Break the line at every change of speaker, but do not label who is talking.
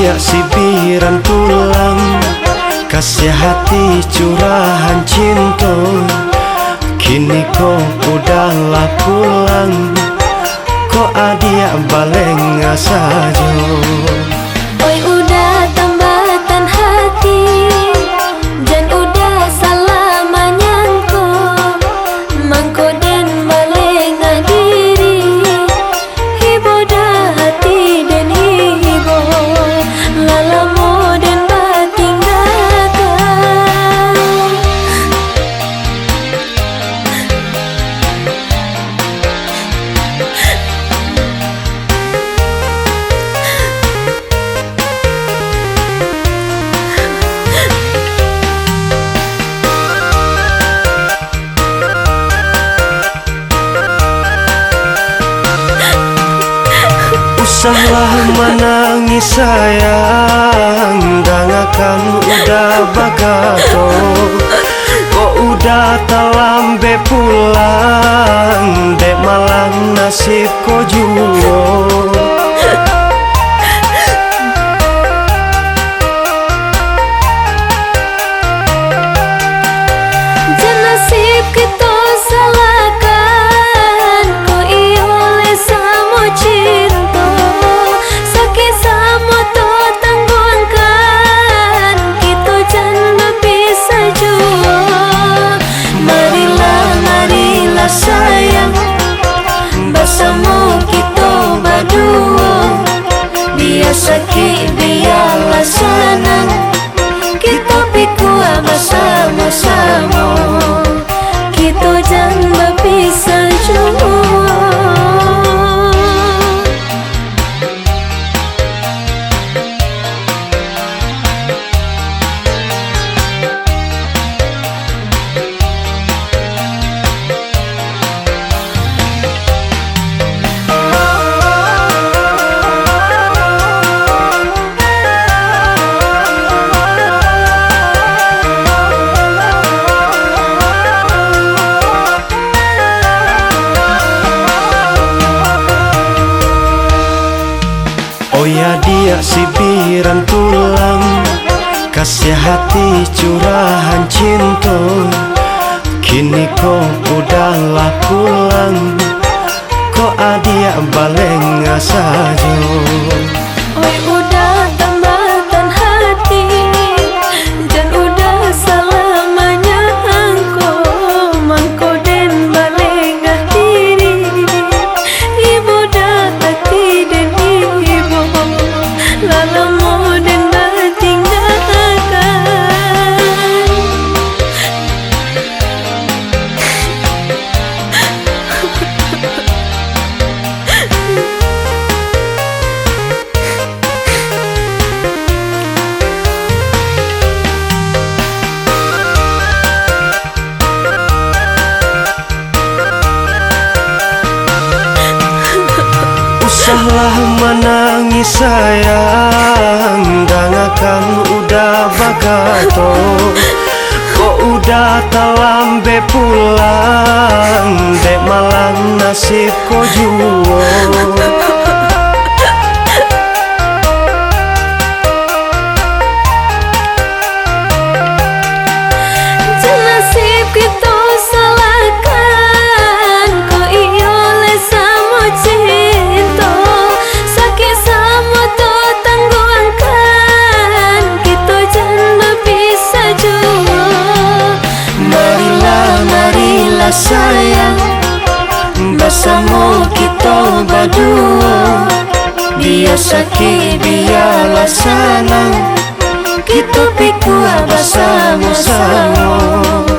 dia sibiran tulang, kasih hati curahan cinta. Kini kau udahlah pulang, kok adia balenga saja.
Oi udah tambatan hati, dan udah salah manyangko, mangko den balenga diri, hibo dah hati dan hibo, lalamo den batinggalkan.
Usahlah menangis sayang, dangakan udah bagato, kok udah talambe pulang, dek malang nasib ko juo.
Nasib kita salahkan, ko iole samo cinta, sakit samo to tangguhkan, kita jangan bisa jua. Marilah sayang, bersama kita berdua, biar sakit biarlah senang, kita pikul bersama-sama, kita jangan berpisah jua.
Oh ya dia sibiran tulang, kasih hati curahan cinta. Kini kau udahlah pulang, kok adia balenga saja.
Oi udah tambatan hati, dan udah salah manyangko, mangko den balenga diri, ibu dah hati dan ibu, lalamo den batinggalkan.
Usahlah menangis sayang, dangakan udah bagato, kok udah talambe pulang, dek malang nasib ko juo.
Nasib kita salahkan, ko iole samo cinta, sakit samo to tangguhkan, kita jangan berpisah jua. Marilah sayang, bersama kita berdua, biar sakit biarlah senang, kita pikul bersama-sama.